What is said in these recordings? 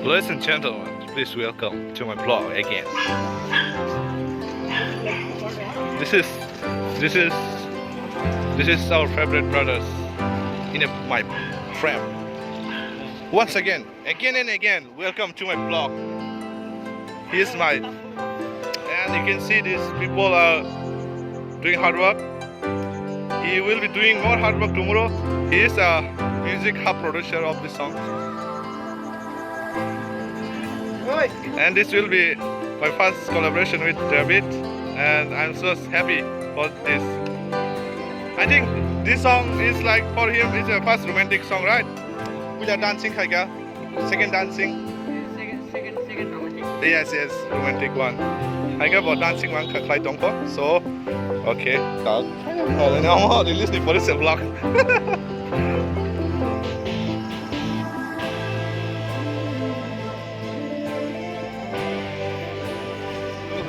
Ladies and gentlemen, please welcome to my blog again. This is our favorite brothers in my frame. Once again and again, welcome to my blog. Here's my, and you can see these people are doing hard work. He will be doing more hard work tomorrow. He is a music hub producer of the song. And this will be my first collaboration with Dravid, and I'm so happy for this. I think this song is like for him, it's a first romantic song, right? We are dancing, Kaiga. Second dancing. Second romantic. Yes, romantic one. Kaiga for dancing one, Kai Dongko. So, okay. Now, release the police vlog.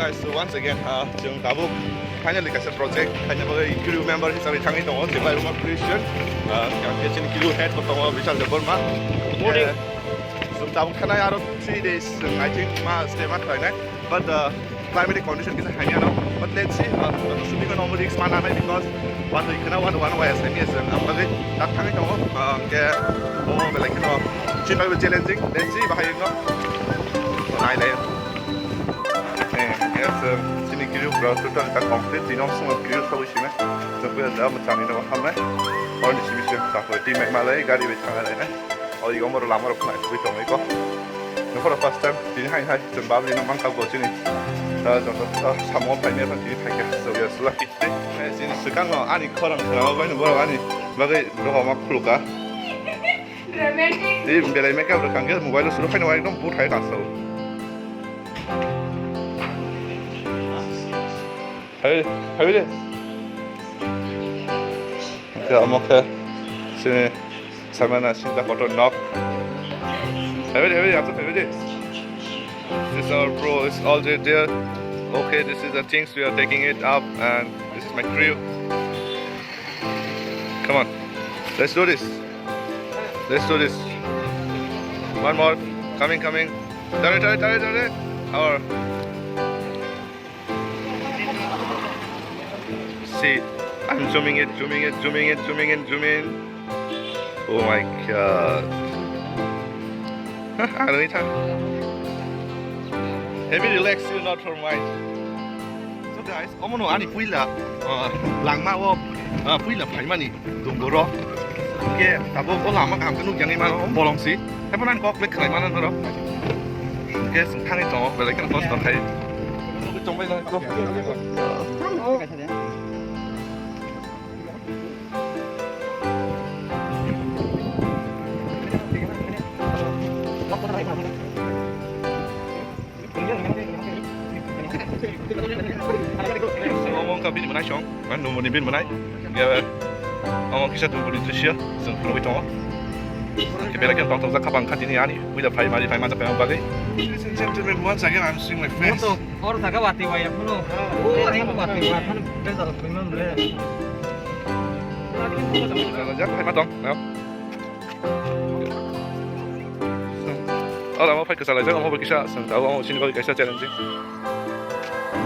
Guys, so once again, जों दाबो finally got a project. Finally, crew member हिसाबै थाङै दङ. The Laibuma Christian, kitchen crew head दङ विशाल देबरमा. जों दाबो खानाय आरो 3 days I think stay मा खालायनाय. But climatic condition kita hanya now. But let's see. Shooting on normal risk mana naik because one week kena one way as ini जों apalagi tak थाङै दङ. Ke like challenge challenging. Let's see bahaya no. Naik leh. Sini kiri berapa total kita complete di nomor semua kiri selalu sini. Sampai ada macam ini nama hamnya. Orang di sini tak boleh tim Malay gari becang ada ni. Orang yang baru lama orang naik betul mereka. For the first time di hai jembab di nomor kau sini. Contoh sama banyak orang di hai ke. So ya sudah kita. Sini sekarang ani korang kenapa banyak baru ani bagai doa mak keluar. Di belai mereka berkanggil mobile sudah banyak orang dong but hai kasau. Hey, how is it? Okay, I'm okay. Sini, sama nasi dah kotor knock. How is it? How is it? This is our bro. It's all there. Okay, this is the things we are taking it up, and this is my crew. Come on, let's do this. Let's do this. One more, coming. Tare. Our. See, I'm zooming in. Oh my god. I don't need time. Let me relax you, not for mine. So guys, omono ani puila langma wo puila paimani Dumboor. Ke tabo ko lama kam kanu yang ni mana bolong si. Tapi nan kok lek kelai mana noro. Ke sengkang itu, balik kan kos terkai. Coba lah. Ngomong ke bin mana song? Kan nomor ni bin mana? Ya, ngomong kisah tu boleh tersiar, sengkang itu. Kita lagi tentang zakabang kat ini ani, kita fai mari macam bagai. Ladies and gentlemen, once again I'm seeing my face. Orang tak wati waya puno. Oh, ini wati waya kan beza lah memang boleh. Kalau jap, hai matong, no. Orang mau pergi ke sana, orang mau pergi sana, tahu orang sini pergi ke challenge.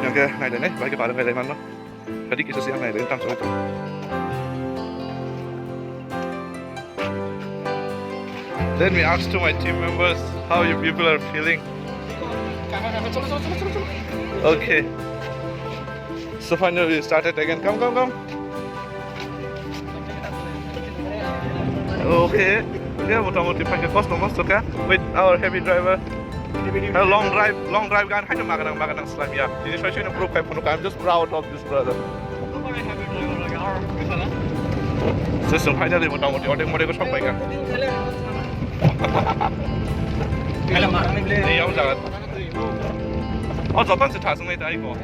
Yang ke naik deh, bagi barang ke mana? Tadi kisah siang naik deh, tentang soal itu. Let me ask to my team members how you people are feeling. Okay. So finally we started again. Come. Okay. Yeah, motamoti pakai customer suka with our heavy driver. Long drive kan hanya makan selam ya. Ini saya improve kayak penuh. I'm just proud of this brother. So finally motamoti orang mau ikut sampai kan. Kalau marah ni boleh. Iya jangan. Oh, 저번 주 다승에다 이거.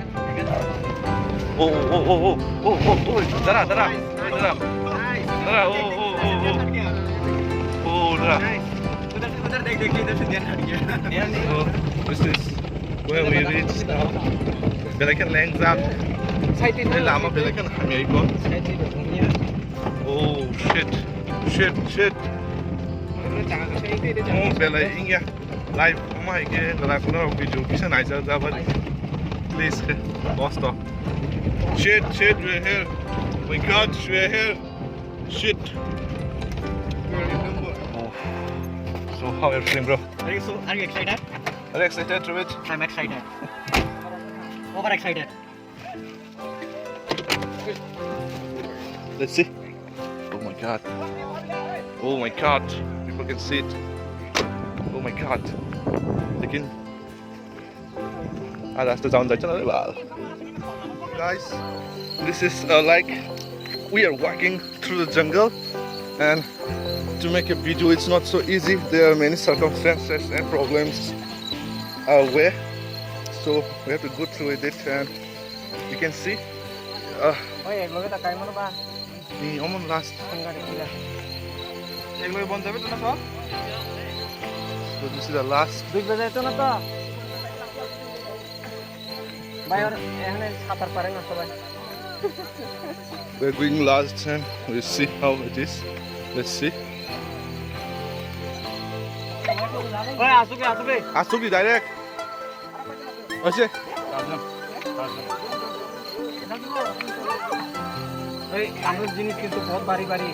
오. 따라. 오, 따라. उधर देख इधर से ध्यान हट गया. This is where we reach now. Belakan lengzap. Ini lama belakan hanya itu. Oh shit. Oh belai ini ya. Laibuma ke kuna video bisa naik saja balik. Please ke boss to. Shit, we're here. My God, we're here. Shit. We're in Dumboor. Oh. So how are you feeling, bro? Are you excited? Are you excited, Dravid? I'm excited. Over excited. Let's see. Oh my God. Oh my God. People can see it. Oh my God. Lekin. That's the sound that's well. Guys, this is like we are walking through the jungle, and to make a video it's not so easy. There are many circumstances and problems our way, so we have to go through with it. And you can see almost last. So this is the last. We're going last, and we'll see how it is. Let's see. Asubi direct. Okay. জিনিস কিন্তু বহুত বাড়ি বাড়ি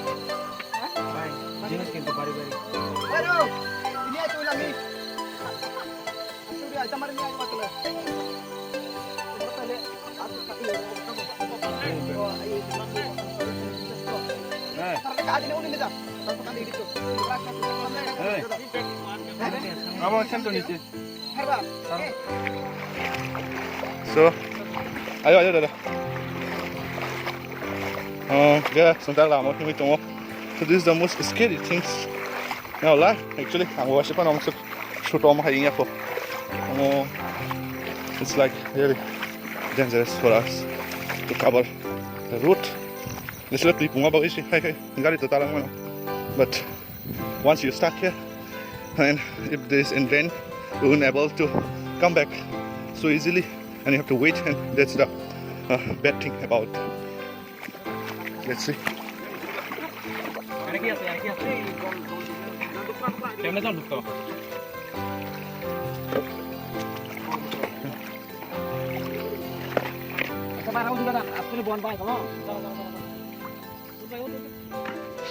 ভাই জিনিস কিন্তু বাড়ি বাড়ি So, ayo dah. Yeah, sebentar lama kami tunggu. So this is the most scary things in our life. Actually, I'm watching on some shoot on my here. It's like really dangerous for us to cover the route. This is like bunga bagus sih. Gari total lang. But once you stuck here, and if there is in rain, you won't able to come back so easily, and you have to wait. And that's the bad thing about. Let's see.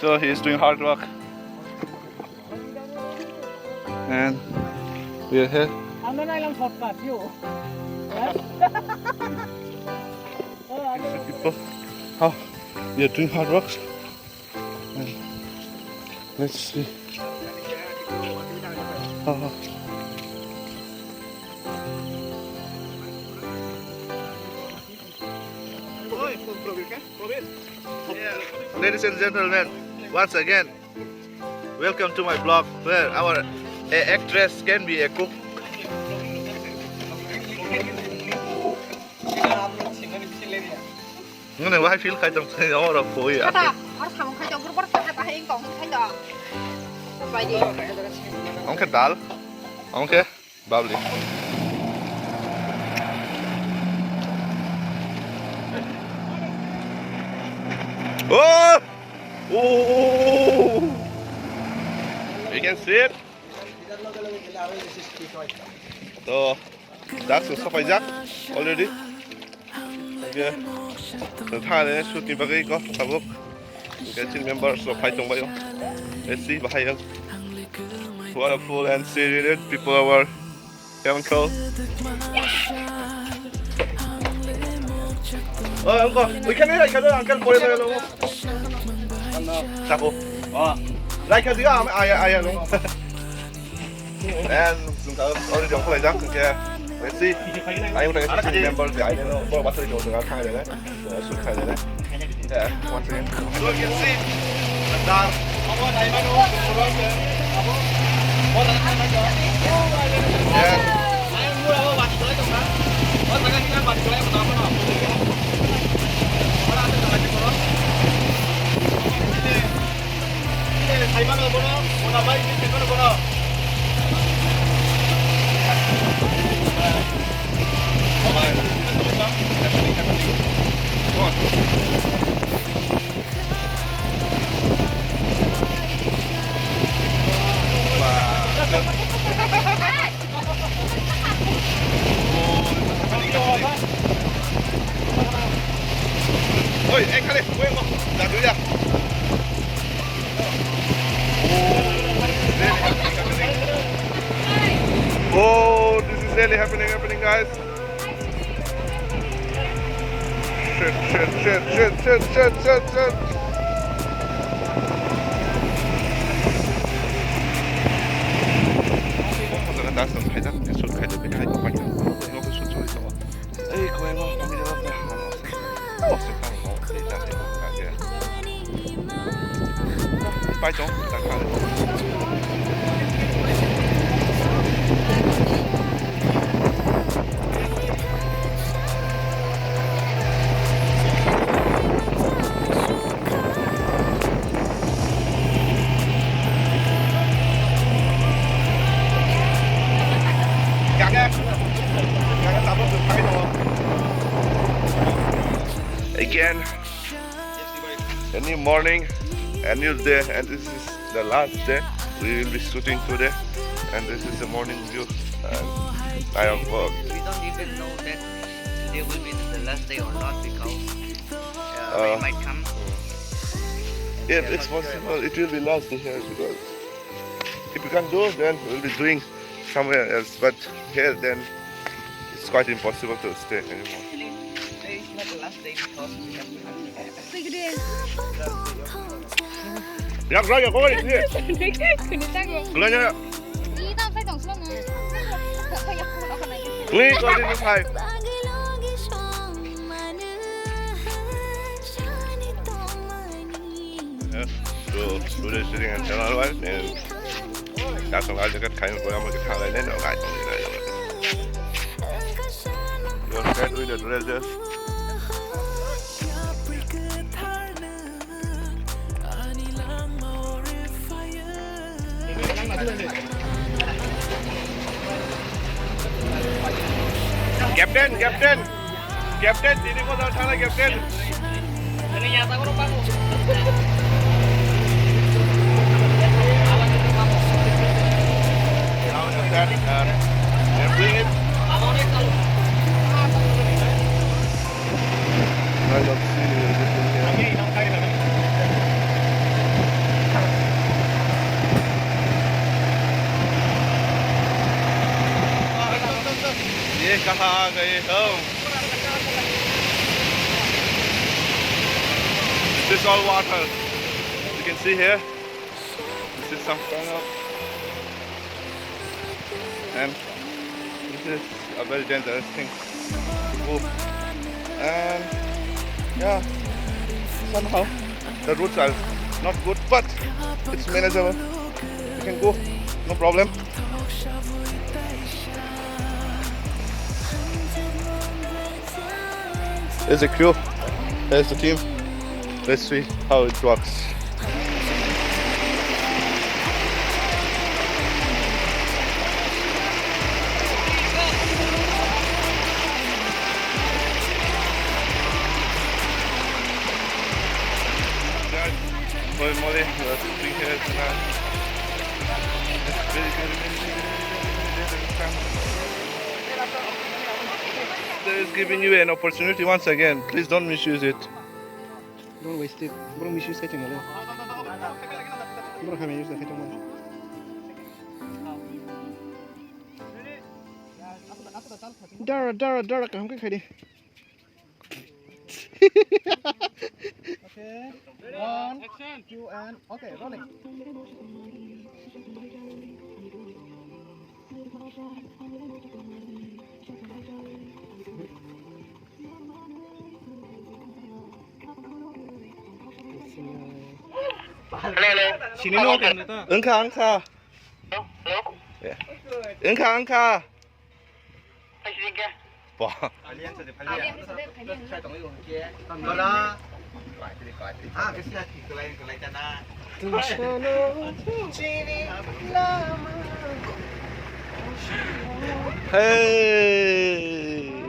So he is doing hard work, and we are here. People, how we are doing hard work. And let's see. Ladies and gentlemen, once again, welcome to my blog where our actress can be a cook. Ngene why feel khai tong sai ora phoi a. Okay, dal. Okay, bubbly. Oh! Oh! You can see it. So that's the stuff I got already. Okay. So Thailand shooting bagay ko tabok. You can see members of Python bayo. Let's see bahayag. Wonderful and serene people are chemical. Oh, uncle, we can hear uncle for the Chapo. Oh, like a diam, I know. And already don't play that. Let's see. I want to remember the I don't know what to do to our Thailand. Yeah, once again. So you can see that. really happening, guys. Shit. 오늘은 나선 회장 술 회장 그냥 하고 빨리 이거 그 순서 있어. 에이 고양아 거기 잡았다. 없어 가는 거 일단 가게. 빨리 좀 일단 가는 거. Again, a new morning, a new day, and this is the last day. We will be shooting today, and this is the morning view. And I have work. We don't even know that today will be the last day or not because rain might come. If it's possible, it will be last day here because if we can't do, then we'll be doing somewhere else. But here, then it's quite impossible to stay anymore. Actually, today is not the last day because we have to 야, 그러냐, 거기 있지? 그랬다고. 그러냐, 이 다음 살짝 없으면은 그냥 동이 꺼지는 타입. So, today sitting in Channel 1 and that's all I got kind of going on with the car and then I'm like, you're scared with the treasure. Captain, sini kau dah sana, Captain. Ini nyata kok kamu. Now is that, they're doing it. I love seeing everything here. ये कहाँ गए हम? This is all water. You can see here. This is some kind of, and this is a very dangerous thing to go. And yeah, somehow the routes are not good, but it's manageable. You can go, no problem. There's the crew, there's the team. Let's see how it works. Holy moly, we're sitting here tonight. It's really good. There is giving you an opportunity once again. Please don't misuse it. Don't waste it. Don't misuse it. Don't have use it. Dara, come quick, Heidi. Okay. 1, 2, and okay, rolling. Sini lo kan itu. Angka. Ya. Angka. Wah. Hey.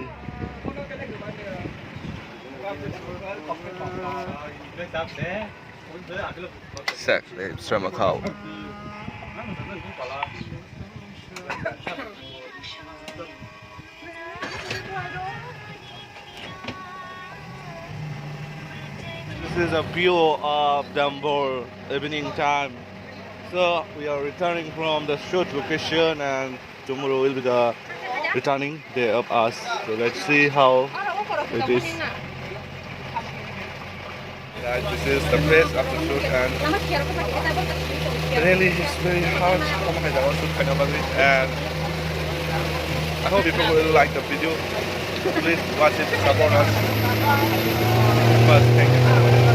Exactly, it's from a cow. This is a view of Dumboor evening time. So we are returning from the shoot location, and tomorrow will be the returning day of us. So let's see how it is. Guys, this is the place after shoot, and really it's very hard to come and shoot kind of it, and I hope people will like the video. Please watch it, support us. First, thank you so much.